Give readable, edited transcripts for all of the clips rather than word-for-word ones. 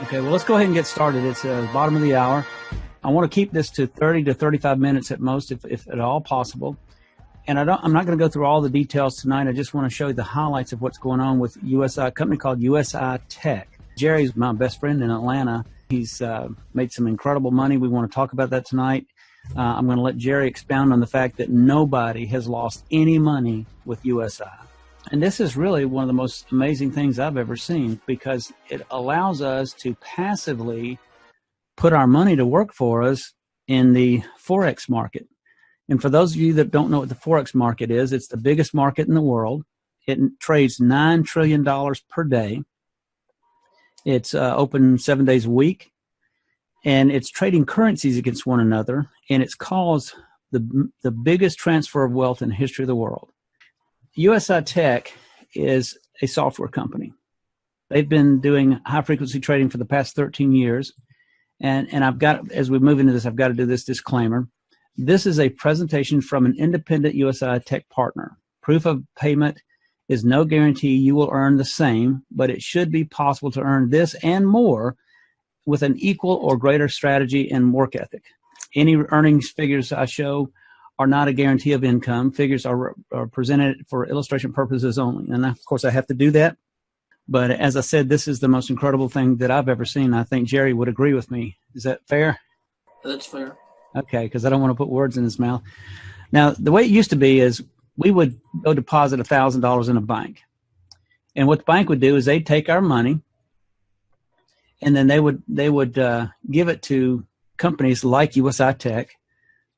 Okay, well, let's go ahead and get started. It's the bottom of the hour. I want to keep this to 30 to 35 minutes at most, if at all possible. And I'm not going to go through all the details tonight. I just want to show you the highlights of what's going on with a company called USI Tech. Jerry's my best friend in Atlanta. He's made some incredible money. We want to talk about that tonight. I'm going to let Jerry expound on the fact that nobody has lost any money with USI. And this is really one of the most amazing things I've ever seen, because it allows us to passively put our money to work for us in the Forex market. And for those of you that don't know what the Forex market is, it's the biggest market in the world. It trades $9 trillion per day. It's open 7 days a week. And it's trading currencies against one another. And it's caused the biggest transfer of wealth in the history of the world. USI Tech is a software company. They've been doing high-frequency trading for the past 13 years. And I've got, as we move into this, I've got to do this disclaimer. This is a presentation from an independent USI Tech partner. Proof of payment is no guarantee you will earn the same, but it should be possible to earn this and more with an equal or greater strategy and work ethic. Any earnings figures I show are not a guarantee of income. Figures are presented for illustration purposes only. And of course, I have to do that. But as I said, this is the most incredible thing that I've ever seen. I think Jerry would agree with me. Is that fair? That's fair. Okay, because I don't want to put words in his mouth. Now, the way it used to be is we would go deposit $1,000 in a bank. And what the bank would do is they'd take our money, and then they would give it to companies like USI Tech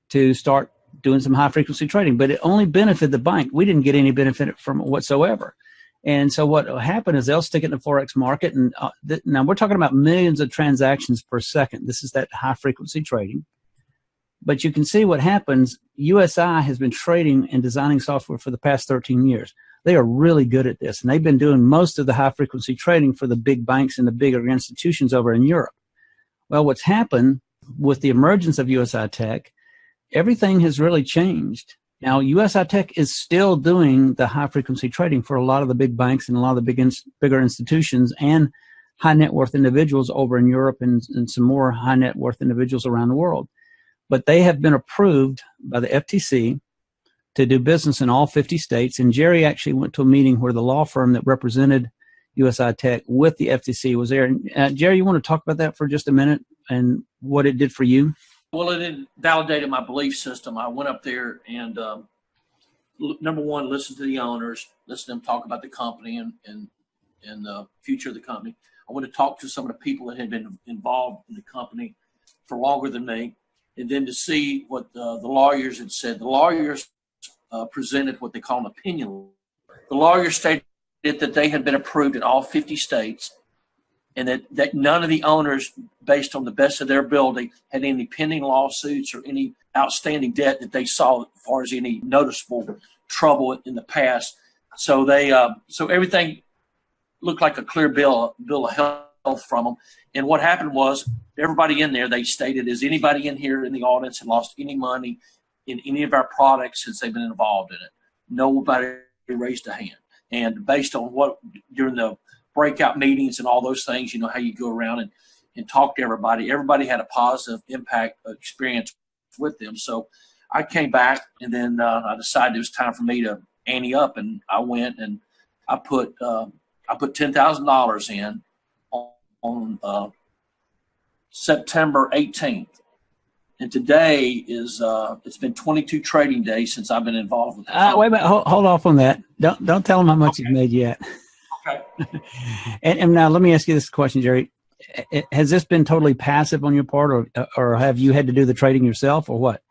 to start doing some high-frequency trading. But it only benefited the bank. We didn't get any benefit from it whatsoever. And so what will happen is they'll stick it in the Forex market. And now we're talking about millions of transactions per second. This is that high-frequency trading. But you can see what happens. USI has been trading and designing software for the past 13 years. They are really good at this. And they've been doing most of the high-frequency trading for the big banks and the bigger institutions over in Europe. Well, what's happened with the emergence of USI Tech, everything has really changed. Now, USI Tech is still doing the high-frequency trading for a lot of the big banks and a lot of the bigger institutions and high-net-worth individuals over in Europe and some more high-net-worth individuals around the world. But they have been approved by the FTC to do business in all 50 states. And Jerry actually went to a meeting where the law firm that represented USI Tech with the FTC was there. Jerry, you want to talk about that for just a minute and what it did for you? Well, it validated my belief system. I went up there and, number one, listened to the owners, listened to them talk about the company and the future of the company. I went to talk to some of the people that had been involved in the company for longer than me. And then to see what the lawyers had said. The lawyers presented what they call an opinion. The lawyers stated that they had been approved in all 50 states and that none of the owners, based on the best of their ability, had any pending lawsuits or any outstanding debt that they saw as far as any noticeable trouble in the past. So so everything looked like a clear bill of health from them. And what happened was everybody in there, they stated, is anybody in here in the audience had lost any money in any of our products since they've been involved in it? Nobody raised a hand. And based on what during the breakout meetings and all those things, you know, how you go around and talk to everybody had a positive impact experience with them. So I came back and then I decided it was time for me to ante up, and I went and I put $10,000 in on September 18th. And today is it's been 22 trading days since I've been involved with it. Wait a minute, hold off on that. Don't tell them how much you've made yet. Okay. and now let me ask you this question, Jerry. Has this been totally passive on your part, or have you had to do the trading yourself, or what?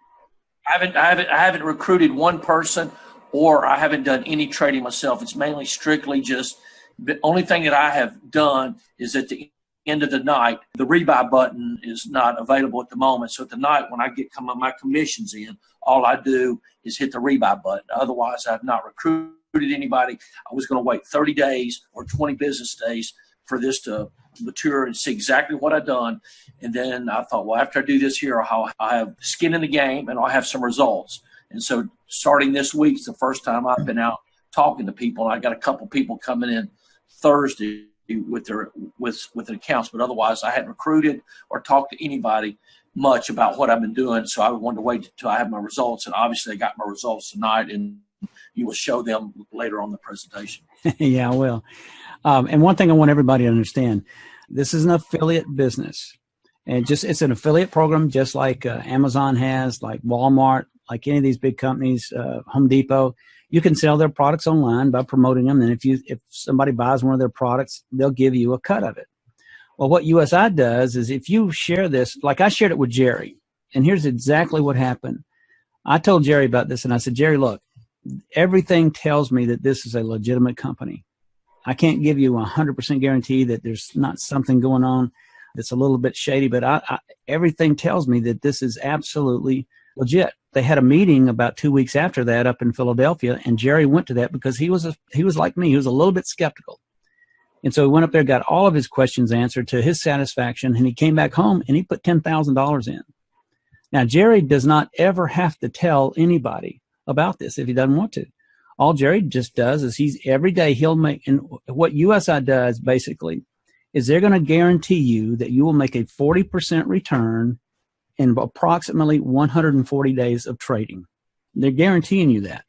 I haven't recruited one person, or I haven't done any trading myself. It's mainly strictly just the only thing that I have done is at the end of the night, the rebuy button is not available at the moment. So at the night when I get my commissions in, all I do is hit the rebuy button. Otherwise, I've not recruited anybody. I was going to wait 30 days or 20 business days for this to mature and see exactly what I've done. And then I thought, well, after I do this here, I'll have skin in the game and I'll have some results. And so starting this week is the first time I've been out talking to people. And I got a couple people coming in Thursday with their with accounts, but otherwise I hadn't recruited or talked to anybody much about what I've been doing. So I wanted to wait until I have my results, and obviously I got my results tonight, and you will show them later on the presentation. Yeah, I will. And one thing I want everybody to understand, this is an affiliate business, and it's an affiliate program, just like Amazon has, like Walmart, like any of these big companies, Home Depot. You can sell their products online by promoting them. And if somebody buys one of their products, they'll give you a cut of it. Well, what USI does is if you share this, like I shared it with Jerry, and here's exactly what happened. I told Jerry about this, and I said, Jerry, look, everything tells me that this is a legitimate company. I can't give you a 100% guarantee that there's not something going on that's a little bit shady, but everything tells me that this is absolutely legit. They had a meeting about 2 weeks after that up in Philadelphia, and Jerry went to that because he was like me. He was a little bit skeptical. And so he went up there, got all of his questions answered to his satisfaction, and he came back home and he put $10,000 in. Now, Jerry does not ever have to tell anybody about this if he doesn't want to. All Jerry just does is every day he'll make, and what USI does basically is they're going to guarantee you that you will make a 40% return in approximately 140 days of trading. They're guaranteeing you that.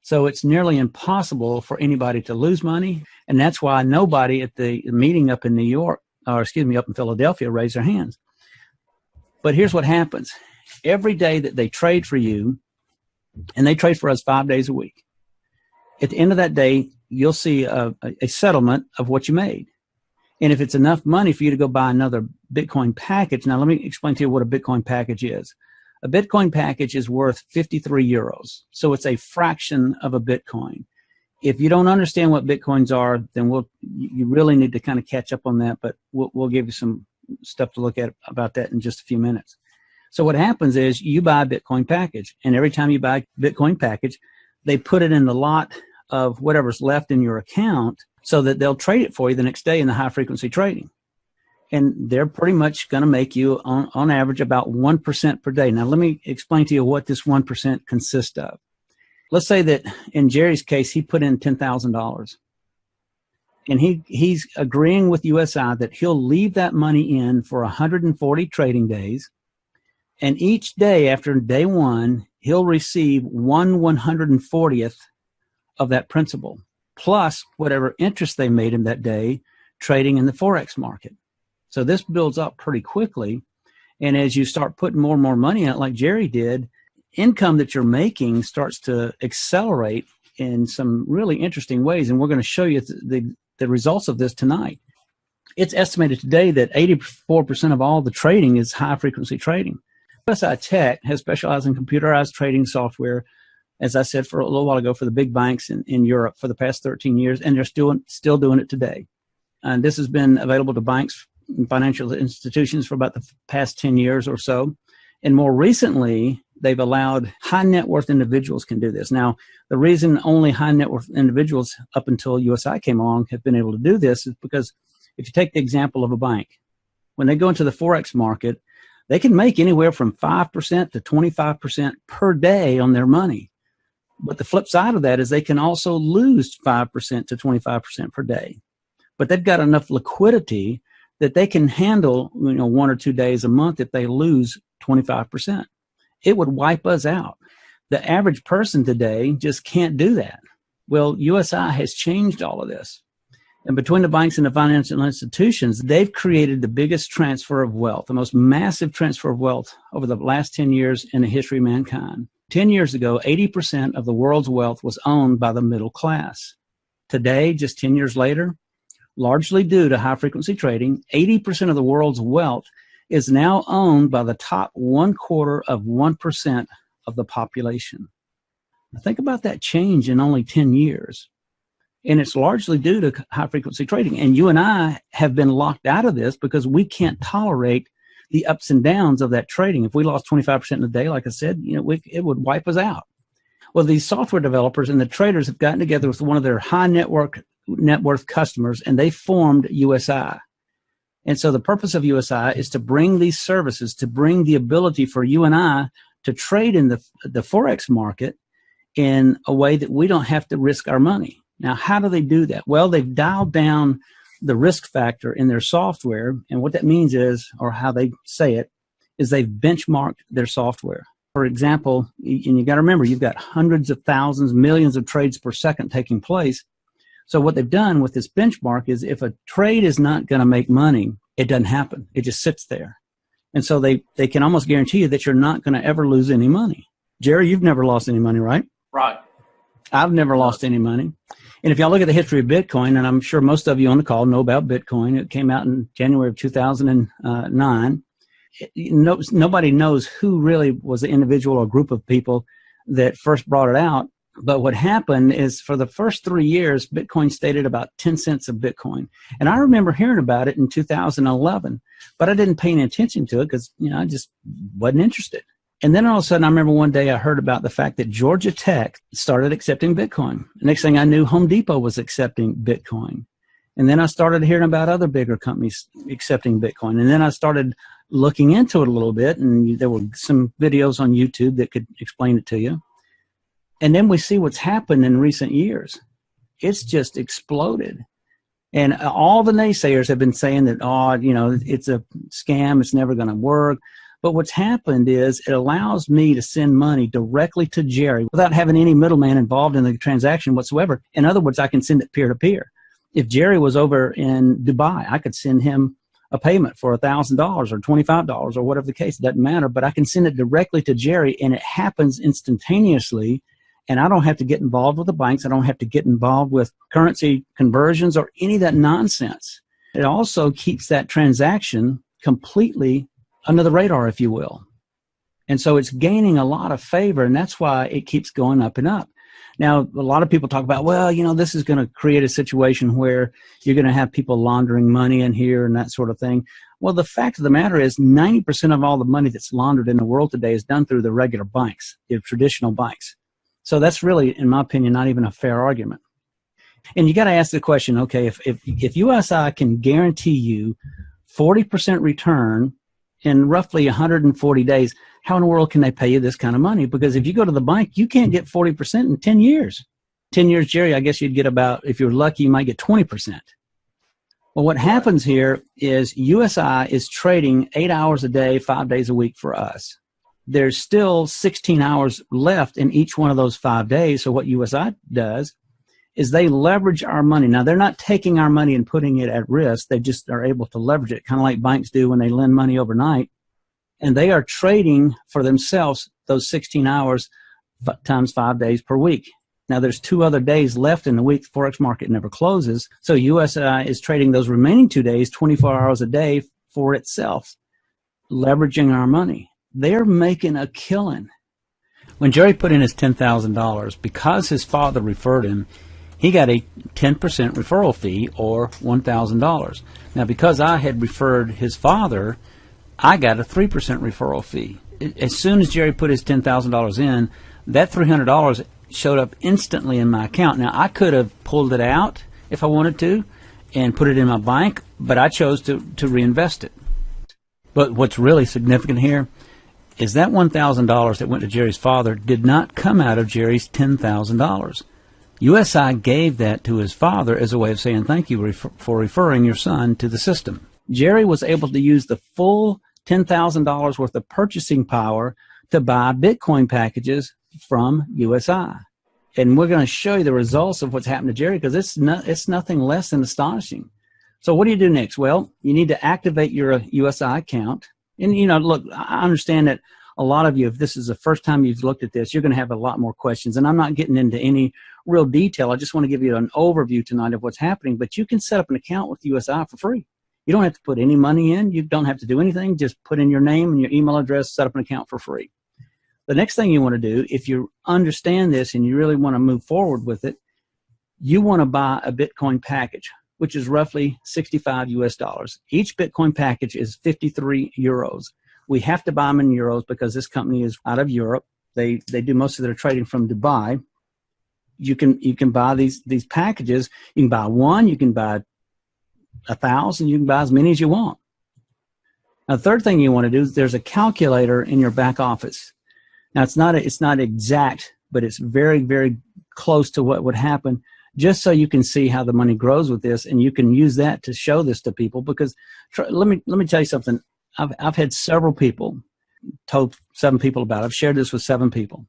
So it's nearly impossible for anybody to lose money. And that's why nobody at the meeting up in up in Philadelphia raised their hands. But here's what happens. Every day that they trade for you, and they trade for us 5 days a week, at the end of that day, you'll see a settlement of what you made. And if it's enough money for you to go buy another Bitcoin package, now let me explain to you what a Bitcoin package is. A Bitcoin package is worth 53 euros. So it's a fraction of a Bitcoin. If you don't understand what Bitcoins are, then you really need to kind of catch up on that, but we'll give you some stuff to look at about that in just a few minutes. So what happens is you buy a Bitcoin package, and every time you buy a Bitcoin package, they put it in the lot of whatever's left in your account so that they'll trade it for you the next day in the high frequency trading. And they're pretty much going to make you on average about 1% per day. Now, let me explain to you what this 1% consists of. Let's say that in Jerry's case, he put in $10,000. And he's agreeing with USI that he'll leave that money in for 140 trading days. And each day after day one, he'll receive 1/140th of that principal, plus whatever interest they made him that day trading in the Forex market. So this builds up pretty quickly. And as you start putting more and more money in it, like Jerry did, income that you're making starts to accelerate in some really interesting ways. And we're going to show you the results of this tonight. It's estimated today that 84% of all the trading is high frequency trading. USI Tech has specialized in computerized trading software, as I said for a little while ago, for the big banks in Europe for the past 13 years, and they're still doing it today. And this has been available to banks and financial institutions for about the past 10 years or so. And more recently, they've allowed high net worth individuals can do this. Now, the reason only high net worth individuals up until USI came along have been able to do this is because if you take the example of a bank, when they go into the Forex market, they can make anywhere from 5% to 25% per day on their money. But the flip side of that is they can also lose 5% to 25% per day. But they've got enough liquidity that they can handle 1 or 2 days a month if they lose 25%. It would wipe us out. The average person today just can't do that. Well, USI has changed all of this. And between the banks and the financial institutions, they've created the biggest transfer of wealth, the most massive transfer of wealth over the last 10 years in the history of mankind. 10 years ago, 80% of the world's wealth was owned by the middle class. Today, just 10 years later, largely due to high-frequency trading, 80% of the world's wealth is now owned by the top 1/4% of the population. Now, think about that change in only 10 years. And it's largely due to high-frequency trading. And you and I have been locked out of this because we can't tolerate the ups and downs of that trading. If we lost 25% in a day, like I said, it would wipe us out. Well, these software developers and the traders have gotten together with one of their high net worth customers, and they formed USI. And so the purpose of USI is to bring these services, to bring the ability for you and I to trade in the Forex market in a way that we don't have to risk our money. Now, how do they do that? Well, they've dialed down the risk factor in their software. And what that means is, or how they say it, is they've benchmarked their software. For example, and you got to remember, you've got hundreds of thousands, millions of trades per second taking place. So what they've done with this benchmark is if a trade is not going to make money, it doesn't happen. It just sits there. And so they can almost guarantee you that you're not going to ever lose any money. Jerry, you've never lost any money, right? Right. I've never lost any money. And if y'all look at the history of Bitcoin, and I'm sure most of you on the call know about Bitcoin, it came out in January of 2009. Nobody knows who really was the individual or group of people that first brought it out. But what happened is for the first 3 years, Bitcoin stayed at about 10 cents a Bitcoin. And I remember hearing about it in 2011, but I didn't pay any attention to it because, I just wasn't interested. And then all of a sudden, I remember one day I heard about the fact that Georgia Tech started accepting Bitcoin. The next thing I knew, Home Depot was accepting Bitcoin. And then I started hearing about other bigger companies accepting Bitcoin. And then I started looking into it a little bit, and there were some videos on YouTube that could explain it to you. And then we see what's happened in recent years. It's just exploded. And all the naysayers have been saying that, it's a scam, it's never going to work. But what's happened is it allows me to send money directly to Jerry without having any middleman involved in the transaction whatsoever. In other words, I can send it peer-to-peer. If Jerry was over in Dubai, I could send him a payment for $1,000 or $25 or whatever the case. It doesn't matter, but I can send it directly to Jerry, and it happens instantaneously. And I don't have to get involved with the banks. I don't have to get involved with currency conversions or any of that nonsense. It also keeps that transaction completely under the radar, if you will. And so it's gaining a lot of favor, and that's why it keeps going up and up. Now, a lot of people talk about, this is going to create a situation where you're going to have people laundering money in here and that sort of thing. Well, the fact of the matter is 90% of all the money that's laundered in the world today is done through the regular banks, the traditional banks. So that's really, in my opinion, not even a fair argument. And you got to ask the question, okay, if USI can guarantee you 40% return in roughly 140 days, how in the world can they pay you this kind of money? Because if you go to the bank, you can't get 40% in 10 years. 10 years, Jerry, I guess you'd get about, if you're lucky, you might get 20%. Well, what happens here is USI is trading 8 hours a day, 5 days a week for us. There's still 16 hours left in each one of those 5 days. So what USI does is they leverage our money. Now, they're not taking our money and putting it at risk. They just are able to leverage it, kind of like banks do when they lend money overnight. And they are trading for themselves those 16 hours times 5 days per week. Now, there's 2 other days left in the week. The Forex market never closes. So USI is trading those remaining 2 days, 24 hours a day for itself, leveraging our money. They're making a killing. When Jerry put in his $10,000, because his father referred him, he got a 10% referral fee, or $1,000. Now, because I had referred his father, I got a 3% referral fee. As soon as Jerry put his $10,000 in, that $300 showed up instantly in my account. Now, I could have pulled it out if I wanted to and put it in my bank, but I chose to reinvest it. But what's really significant here is that $1,000 that went to Jerry's father did not come out of Jerry's $10,000. USI gave that to his father as a way of saying thank you for referring your son to the system. Jerry was able to use the full $10,000 worth of purchasing power to buy Bitcoin packages from USI. And we're going to show you the results of what's happened to Jerry, because it's nothing less than astonishing. So what do you do next? Well, you need to activate your USI account. And, look, I understand that a lot of you, if this is the first time you've looked at this, you're going to have a lot more questions. And I'm not getting into any real detail. I just want to give you an overview tonight of what's happening. But you can set up an account with USI for free. You don't have to put any money in. You don't have to do anything. Just put in your name and your email address, set up an account for free. The next thing you want to do, if you understand this and you really want to move forward with it, you want to buy a Bitcoin package, which is roughly $65 US. Each Bitcoin package is 53 euros. We have to buy them in euros because this company is out of Europe. They do most of their trading from Dubai. You can buy these packages. You can buy one, you can buy 1,000, you can buy as many as you want. Now, the third thing you want to do is there's a calculator in your back office. Now, it's not exact, but it's very, very close to what would happen. just so you can see how the money grows with this, and you can use that to show this to people. Because let me tell you something. I've had several people, told 7 people about it. I've shared this with 7 people.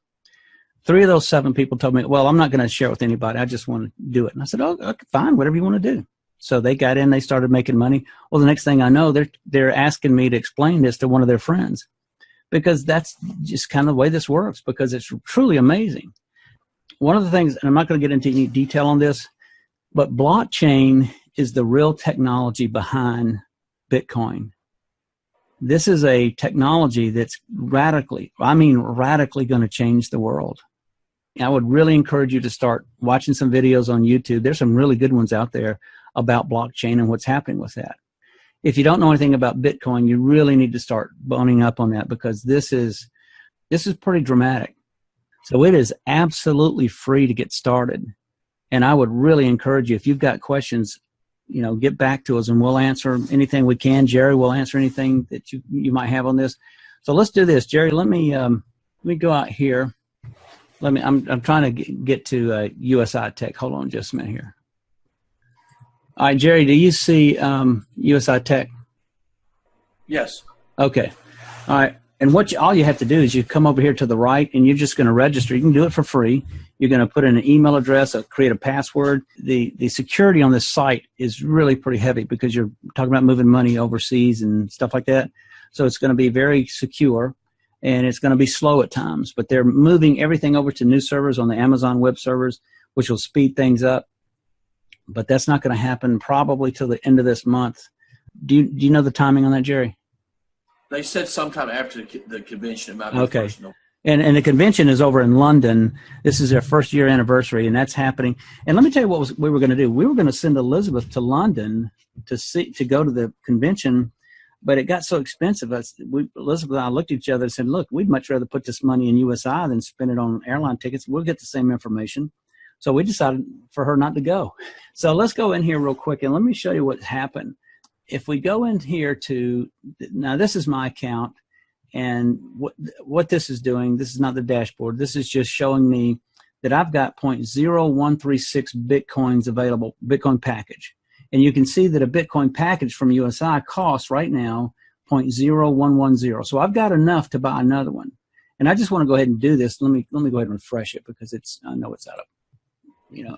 3 of those 7 people told me, well, I'm not going to share it with anybody. I just want to do it. And I said, oh, okay, fine, whatever you want to do. So they got in, they started making money. Well, the next thing I know, they're asking me to explain this to one of their friends, because that's just kind of the way this works, because it's truly amazing. One of the things, and I'm not going to get into any detail on this, but blockchain is the real technology behind Bitcoin. This is a technology that's radically going to change the world. I would really encourage you to start watching some videos on YouTube. There's some really good ones out there about blockchain and what's happening with that. If you don't know anything about Bitcoin, you really need to start boning up on that, because this is pretty dramatic. So it is absolutely free to get started. And I would really encourage you, if you've got questions, get back to us and we'll answer anything we can. Jerry will answer anything that you might have on this. So let's do this. Jerry, let me go out here. I'm trying to get to USI Tech. Hold on just a minute here. All right, Jerry, do you see USI Tech? Yes. Okay. All right. And all you have to do is you come over here to the right, and you're just going to register. You can do it for free. You're going to put in an email address, create a password. The security on this site is really pretty heavy, because you're talking about moving money overseas and stuff like that. So it's going to be very secure, and it's going to be slow at times. But they're moving everything over to new servers on the Amazon web servers, which will speed things up. But that's not going to happen probably till the end of this month. Do you know the timing on that, Jerry? They said sometime after the convention about okay. And the convention is over in London. This is their first year anniversary, and that's happening. And let me tell you what we were going to do. We were going to send Elizabeth to London to go to the convention, but it got so expensive. Elizabeth and I looked at each other and said, look, we'd much rather put this money in USI than spend it on airline tickets. We'll get the same information. So we decided for her not to go. So let's go in here real quick, and let me show you what happened. If we go in here now this is my account, and what this is doing, this is not the dashboard. This is just showing me that I've got 0.0136 Bitcoins available, Bitcoin package. And you can see that a Bitcoin package from USI costs right now 0.0110. So I've got enough to buy another one. And I just want to go ahead and do this. Let me go ahead and refresh it, because I know it's out of,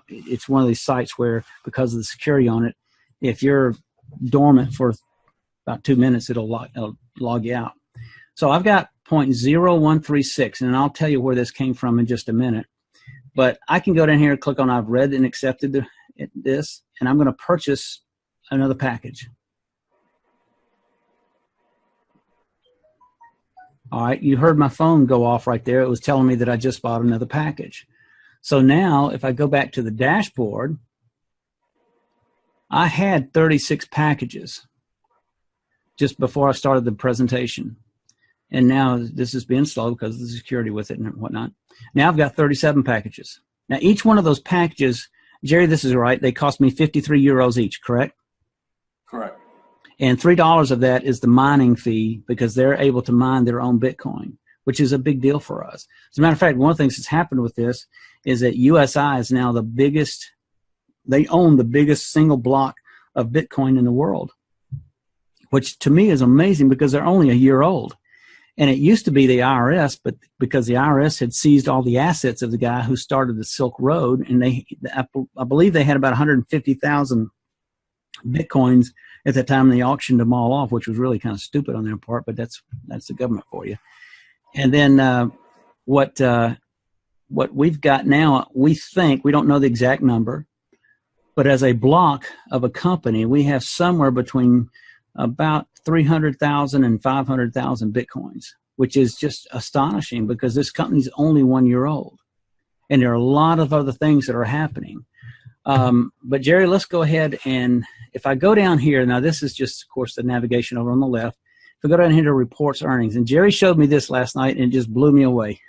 it's one of these sites where, because of the security on it, if you're dormant for about 2 minutes, it'll log you out. So I've got 0.0136, and I'll tell you where this came from in just a minute. But I can go down here and click on I've read and accepted this, and I'm going to purchase another package. All right, you heard my phone go off right there. It was telling me that I just bought another package. So now if I go back to the dashboard, I had 36 packages just before I started the presentation. And now this is being slow because of the security with it and whatnot. Now I've got 37 packages. Now each one of those packages, Jerry, this is right, they cost me 53 euros each, correct? Correct. And $3 of that is the mining fee, because they're able to mine their own Bitcoin, which is a big deal for us. As a matter of fact, one of the things that's happened with this is that USI is now the biggest, they own the biggest single block of Bitcoin in the world, which to me is amazing because they're only a year old. And it used to be the IRS, but because the IRS had seized all the assets of the guy who started the Silk Road, and I believe they had about 150,000 Bitcoins at that time, and they auctioned them all off, which was really kind of stupid on their part, but that's the government for you. And then what we've got now, we think, we don't know the exact number, but as a block of a company, we have somewhere between about 300,000 and 500,000 Bitcoins, which is just astonishing because this company's only 1 year old. And there are a lot of other things that are happening. But Jerry, let's go ahead, and if I go down here, now this is just, of course, the navigation over on the left. If I go down here to reports earnings, and Jerry showed me this last night and it just blew me away.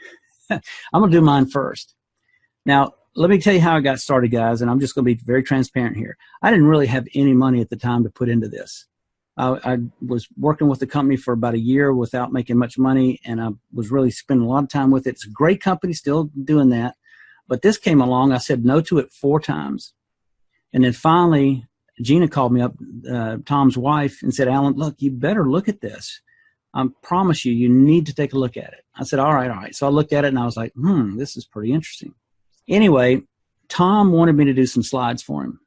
I'm going to do mine first. Now, let me tell you how I got started, guys, and I'm just going to be very transparent here. I didn't really have any money at the time to put into this. I was working with the company for about a year without making much money, and I was really spending a lot of time with it. It's a great company, still doing that, But this came along. I said no to it 4 times. And then finally, Gina called me up, Tom's wife, and said, Alan, look, you better look at this. I promise you, you need to take a look at it. I said, all right. So I looked at it, and I was like, this is pretty interesting. Anyway, Tom wanted me to do some slides for him.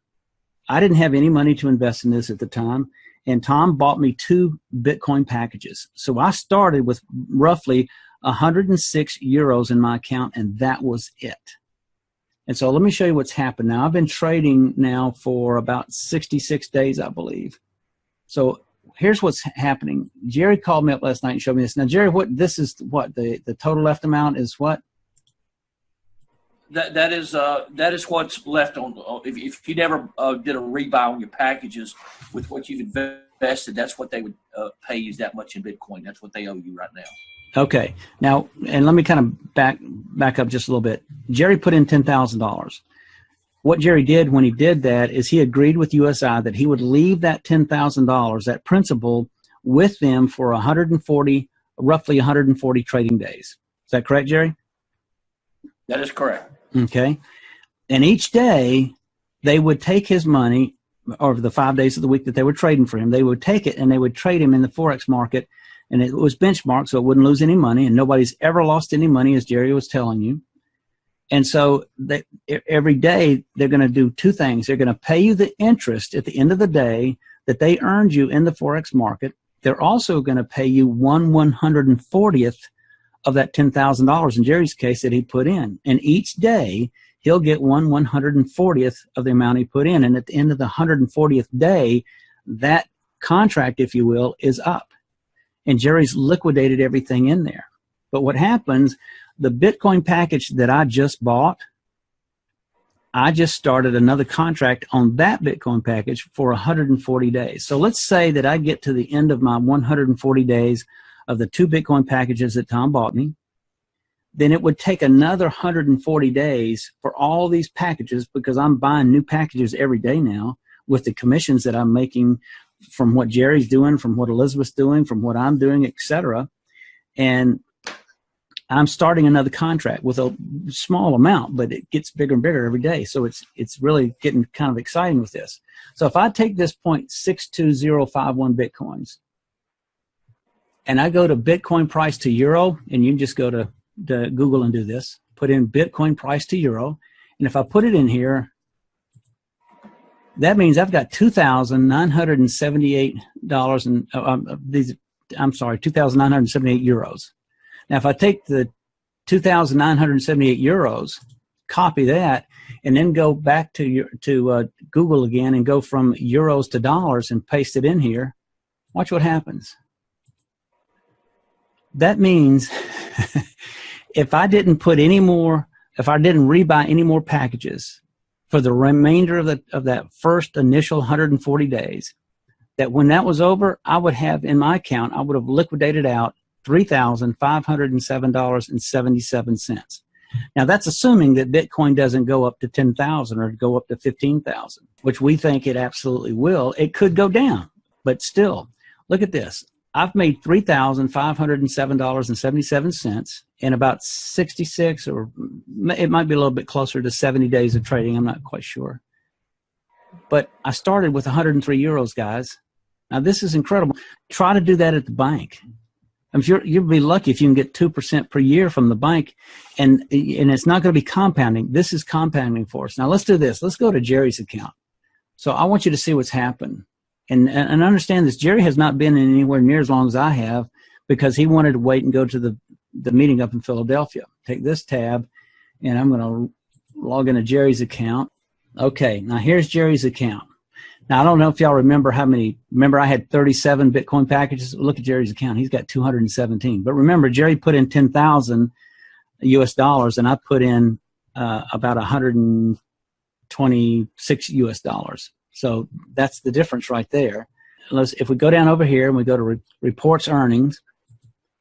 I didn't have any money to invest in this at the time, and Tom bought me 2 Bitcoin packages. So I started with roughly 106 euros in my account, and that was it. And so let me show you what's happened. Now, I've been trading now for about 66 days, I believe. So here's what's happening. Jerry called me up last night and showed me this. Now, Jerry, the total left amount is what? That is what's left on. If you never did a rebuy on your packages with what you've invested, that's what they would pay you, that much in Bitcoin. That's what they owe you right now. Okay. Now, and let me kind of back up just a little bit. Jerry put in $10,000. What Jerry did when he did that is he agreed with USI that he would leave that $10,000, that principal, with them for roughly 140 trading days. Is that correct, Jerry? That is correct. Okay. And each day they would take his money over the 5 days of the week that they were trading for him. They would take it and they would trade him in the Forex market. And it was benchmarked, so it wouldn't lose any money. And nobody's ever lost any money, as Jerry was telling you. And so every day they're going to do 2 things. They're going to pay you the interest at the end of the day that they earned you in the Forex market. They're also going to pay you 1/140th of that $10,000 in Jerry's case that he put in. And each day he'll get 1/140th of the amount he put in. And at the end of the 140th day, that contract, if you will, is up. And Jerry's liquidated everything in there. But what happens, the Bitcoin package that I just bought, I just started another contract on that Bitcoin package for 140 days. So let's say that I get to the end of my 140 days of the 2 Bitcoin packages that Tom bought me. Then it would take another 140 days for all these packages, because I'm buying new packages every day now with the commissions that I'm making from what Jerry's doing, from what Elizabeth's doing, from what I'm doing, etc. And I'm starting another contract with a small amount, but it gets bigger and bigger every day. So it's really getting kind of exciting with this. So if I take this 0.62051 Bitcoins and I go to Bitcoin price to euro, and you can just go to Google and do this, put in Bitcoin price to euro. And if I put it in here, that means I've got $2,978 2,978 euros. Now, if I take the 2,978 euros, copy that, and then go back to Google again and go from euros to dollars and paste it in here, watch what happens. That means if I didn't rebuy any more packages for the remainder of that first initial 140 days, that when that was over, I would have in my account, I would have liquidated out $3,507.77. Now, that's assuming that Bitcoin doesn't go up to 10,000 or go up to 15,000, which we think it absolutely will. It could go down, but still, look at this. I've made $3,507.77 in about 66, or it might be a little bit closer to 70 days of trading. I'm not quite sure. But I started with 103 euros, guys. Now, this is incredible. Try to do that at the bank. You'll be lucky if you can get 2% per year from the bank, and it's not going to be compounding. This is compounding for us. Now, let's do this. Let's go to Jerry's account. So I want you to see what's happened. And understand this. Jerry has not been in anywhere near as long as I have, because he wanted to wait and go to the meeting up in Philadelphia. Take this tab, and I'm going to log into Jerry's account. Okay, now here's Jerry's account. Now, I don't know if y'all remember remember I had 37 Bitcoin packages. Look at Jerry's account. He's got 217. But remember, Jerry put in 10,000 US dollars, and I put in about 126 US dollars. So that's the difference right there. If we go down over here and we go to reports earnings,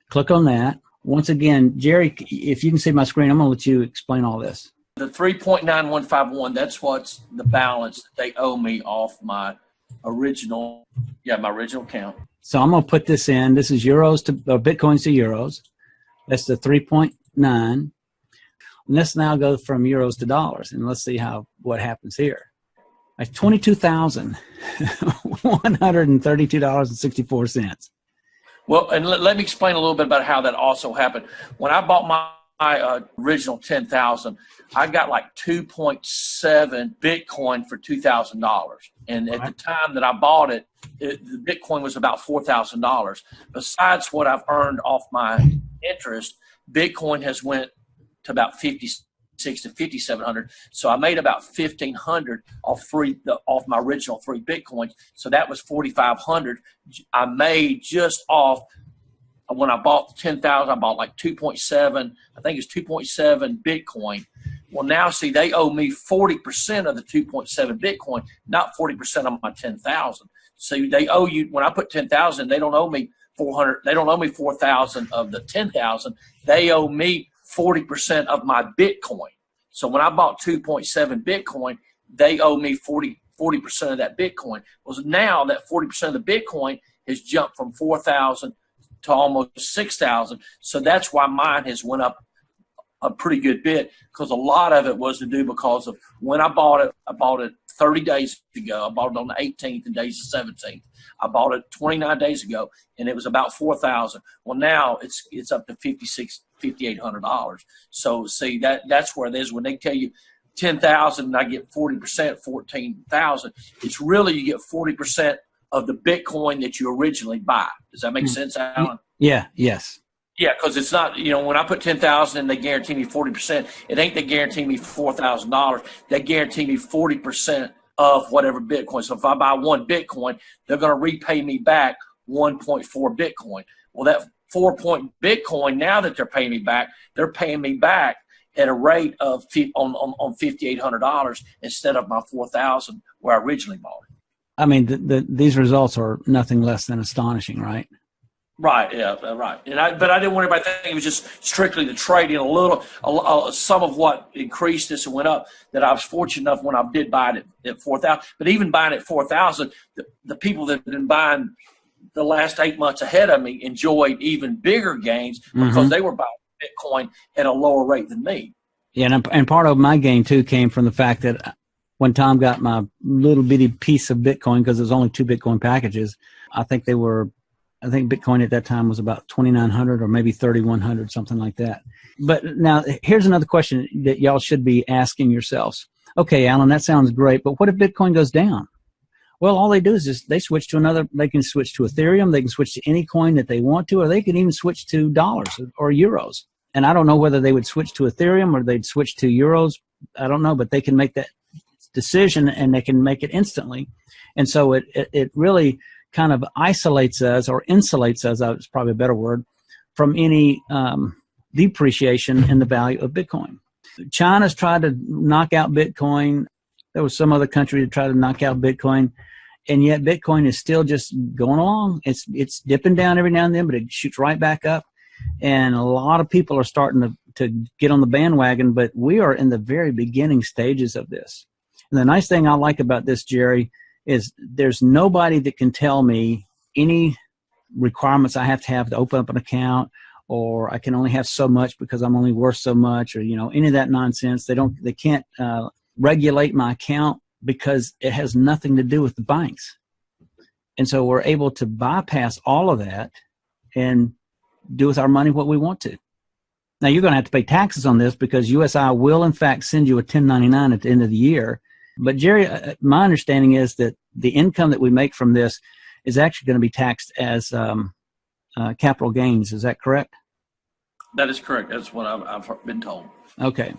click on that. Once again, Jerry, if you can see my screen, I'm going to let you explain all this. The 3.9151, that's what's the balance that they owe me off my original account. So I'm going to put this in. This is euros to Bitcoins to euros. That's the 3.9. let's now go from euros to dollars, and let's see what happens here. It's $22,132.64. Well, and let me explain a little bit about how that also happened. When I bought my original 10,000, I got like 2.7 Bitcoin for $2,000. And at the time that I bought it, the Bitcoin was about $4,000. Besides what I've earned off my interest, Bitcoin has went to about 56 to 5,700. So I made about 1,500 off my original 3 Bitcoins. So that was 4,500. I made just off. When I bought the 10,000, I bought like 2.7. I think it's 2.7 Bitcoin. Well, now see, they owe me 40% of the 2.7 Bitcoin, not 40% of my 10,000. So they owe you. When I put 10,000, they don't owe me 400. They don't owe me 4,000 of the 10,000. They owe me 40% of my Bitcoin. So when I bought 2.7 Bitcoin, they owe me 40% of that Bitcoin. Well, now that 40% of the Bitcoin has jumped from 4,000 to almost 6,000. So that's why mine has went up a pretty good bit, because a lot of it was to do because of when I bought it 30 days ago. I bought it on the 18th and today's the 17th. I bought it 29 days ago and it was about 4,000. Well, now it's up to $5,800. So see, that's where it is. When they tell you 10,000 and I get 40%, 14,000, it's really you get 40% of the Bitcoin that you originally buy. Does that make sense, Alan? Yeah. Yes. Yeah, because it's not, when I put 10,000 and they guarantee me 40%, it ain't they guarantee me $4,000. They guarantee me 40% of whatever Bitcoin. So if I buy 1 Bitcoin, they're going to repay me back 1.4 Bitcoin. Well, that 4 Bitcoin, now that they're paying me back at a rate of on $5,800 instead of my $4,000 where I originally bought it. I mean, these results are nothing less than astonishing, right? Right. Yeah. Right. But I didn't want everybody to think it was just strictly the trading. Some of what increased this and went up. That I was fortunate enough when I did buy it at 4,000. But even buying it at 4,000, the people that have been buying the last 8 months ahead of me enjoyed even bigger gains because they were buying Bitcoin at a lower rate than me. Yeah, and part of my gain too came from the fact that when Tom got my little bitty piece of Bitcoin, because there's only 2 Bitcoin packages, I think Bitcoin at that time was about 2,900 or maybe 3,100, something like that. But now here's another question that y'all should be asking yourselves. Okay, Alan, that sounds great, but what if Bitcoin goes down? Well, all they do is they switch to they can switch to Ethereum, they can switch to any coin that they want to, or they can even switch to dollars or euros. And I don't know whether they would switch to Ethereum or they'd switch to euros. I don't know, but they can make that decision and they can make it instantly. And so it really kind of isolates us or insulates us, that's probably a better word, from any depreciation in the value of Bitcoin. China's tried to knock out Bitcoin. There was some other country that tried to knock out Bitcoin, and yet Bitcoin is still just going along. It's dipping down every now and then, but it shoots right back up. And a lot of people are starting to get on the bandwagon, but we are in the very beginning stages of this. And the nice thing I like about this, Jerry, is there's nobody that can tell me any requirements I have to open up an account, or I can only have so much because I'm only worth so much, or any of that nonsense. They can't regulate my account because it has nothing to do with the banks. And so we're able to bypass all of that and do with our money what we want to. Now you're going to have to pay taxes on this because USI will in fact send you a 1099 at the end of the year. But Jerry, my understanding is that the income that we make from this is actually going to be taxed as capital gains. Is that correct? That is correct. That's what I've been told. Okay.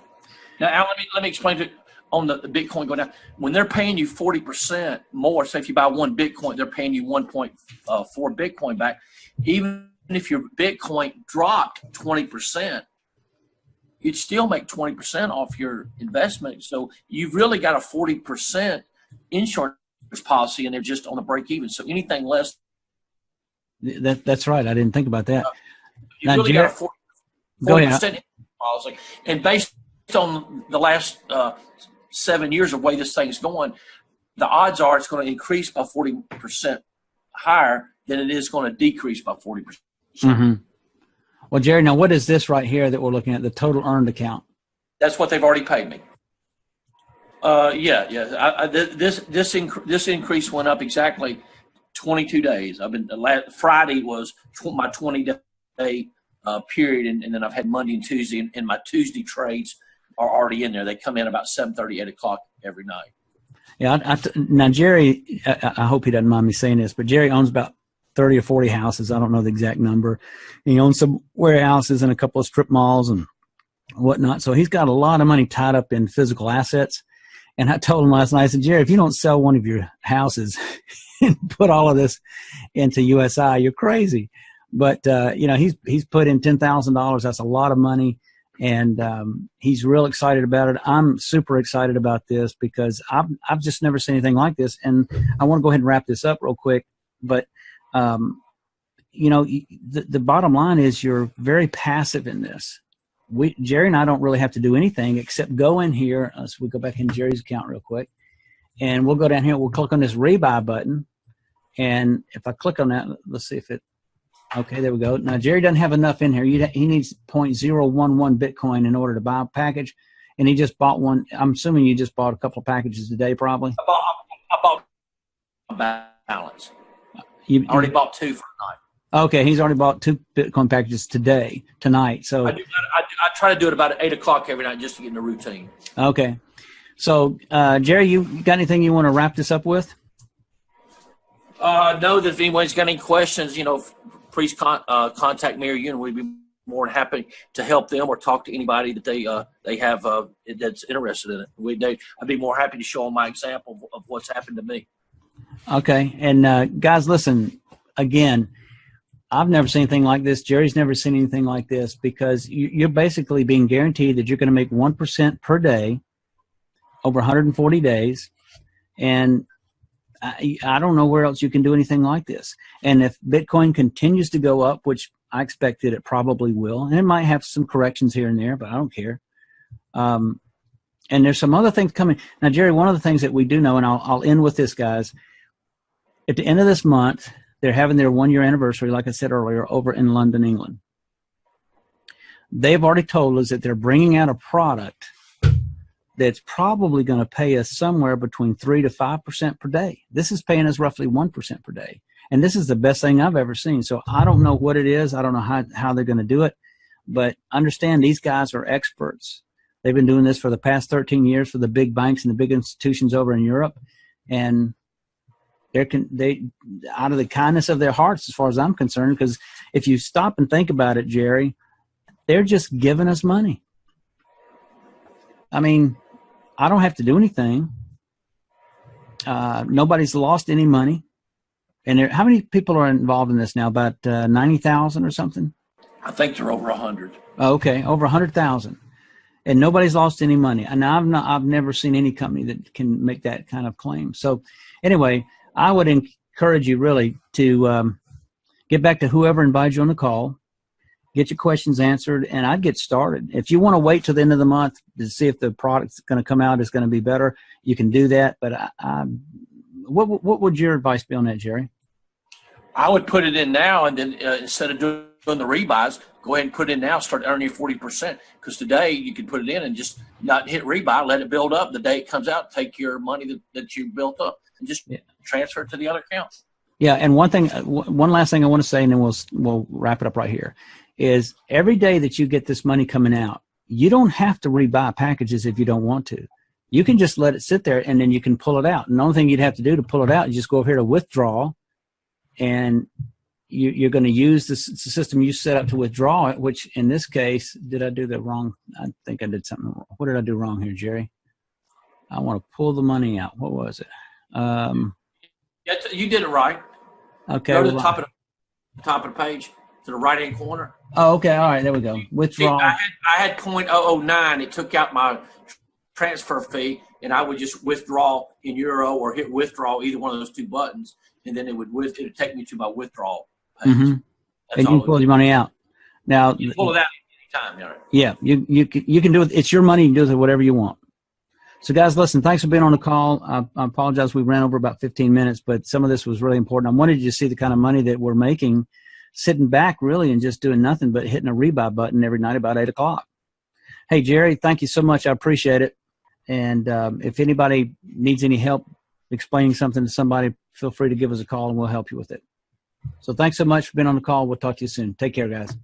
Now, Al, let me explain to you on the Bitcoin going down. When they're paying you 40% more, say if you buy 1 Bitcoin, they're paying you 1.4 Bitcoin back. Even if your Bitcoin dropped 20%, you'd still make 20% off your investment. So you've really got a 40% insurance policy, and they're just on the break even. So anything less. That's right. I didn't think about that. You really got a 40% policy. And based on the last 7 years of the way this thing's going, the odds are it's going to increase by 40% higher than it is going to decrease by 40%. Mm-hmm. Well, Jerry, now what is this right here that we're looking at, the total earned account? That's what they've already paid me. Yeah. This increase went up exactly 22 days. Friday was my 20-day period, and then I've had Monday and Tuesday, and my Tuesday trades are already in there. They come in about 7:30, 8 o'clock every night. Yeah. Now, Jerry, I hope he doesn't mind me saying this, but Jerry owns about 30 or 40 houses. I don't know the exact number. He owns some warehouses and a couple of strip malls and whatnot. So he's got a lot of money tied up in physical assets. And I told him last night, I said, Jerry, if you don't sell one of your houses and put all of this into USI, you're crazy. But, he's put in $10,000. That's a lot of money. And he's real excited about it. I'm super excited about this because I've just never seen anything like this. And I want to go ahead and wrap this up real quick. But, the bottom line is you're very passive in this. Jerry and I don't really have to do anything except go in here. So we go back in Jerry's account real quick. And we'll go down here. We'll click on this rebuy button. And if I click on that, let's see if it. Okay, there we go. Now, Jerry doesn't have enough in here. He needs 0.011 Bitcoin in order to buy a package, and he just bought one. I'm assuming you just bought a couple of packages today, probably? I bought a balance. I already bought 2 for tonight. Okay, he's already bought 2 Bitcoin packages tonight. So I try to do it about 8 o'clock every night just to get in the routine. Okay. So, Jerry, you got anything you want to wrap this up with? No, that if anybody's got any questions, please contact me or you, and we'd be more than happy to help them or talk to anybody that they have that's interested in it. I'd be more happy to show them my example of what's happened to me. Okay, and guys, listen, again, I've never seen anything like this. Jerry's never seen anything like this because you're basically being guaranteed that you're going to make 1% per day over 140 days, and I don't know where else you can do anything like this. And if Bitcoin continues to go up, which I expect that it probably will, and it might have some corrections here and there, but I don't care. And there's some other things coming. Now, Jerry, one of the things that we do know, and I'll end with this, guys, at the end of this month, they're having their 1-year anniversary, like I said earlier, over in London, England. They've already told us that they're bringing out a product that's probably going to pay us somewhere between 3 to 5% per day. This is paying us roughly 1% per day. And this is the best thing I've ever seen. So I don't know what it is. I don't know how they're going to do it. But understand these guys are experts. They've been doing this for the past 13 years for the big banks and the big institutions over in Europe. And they out of the kindness of their hearts, as far as I'm concerned, because if you stop and think about it, Jerry, they're just giving us money. I mean, I don't have to do anything. Nobody's lost any money. And how many people are involved in this now? About 90,000 or something? I think they're over 100. Okay, over 100,000. And nobody's lost any money. And I've never seen any company that can make that kind of claim. So anyway, I would encourage you really to get back to whoever invited you on the call. Get your questions answered, and I'd get started. If you want to wait till the end of the month to see if the product's going to come out is going to be better, you can do that. But what would your advice be on that, Jerry? I would put it in now, and then instead of doing the rebuys, go ahead and put it in now, start earning 40%. Because today you can put it in and just not hit rebuy, let it build up. The day it comes out, take your money that you built up and just transfer it to the other account. Yeah, and one last thing I want to say, and then we'll wrap it up right here, is every day that you get this money coming out, you don't have to rebuy packages if you don't want to. You can just let it sit there, and then you can pull it out. And the only thing you'd have to do to pull it out is just go over here to withdraw, and you're going to use the system you set up to withdraw it, which in this case, did I do that wrong? I think I did something wrong. What did I do wrong here, Jerry? I want to pull the money out. What was it? You did it right. Okay. Go to the top of the page, to the right-hand corner. Oh, okay. All right. There we go. Withdraw. I had 0.009. It took out my transfer fee, and I would just withdraw in euro or hit withdraw, either one of those 2 buttons, and then it would take me to my withdrawal page. Mm-hmm. And you pull your money out. Now you pull it out anytime. Right? Yeah, you can do it. It's your money. You can do it whatever you want. So, guys, listen, thanks for being on the call. I apologize. We ran over about 15 minutes, but some of this was really important. I wanted you to see the kind of money that we're making sitting back really and just doing nothing but hitting a rebuy button every night about 8 o'clock. Hey, Jerry, thank you so much. I appreciate it. And if anybody needs any help explaining something to somebody, feel free to give us a call and we'll help you with it. So thanks so much for being on the call. We'll talk to you soon. Take care, guys.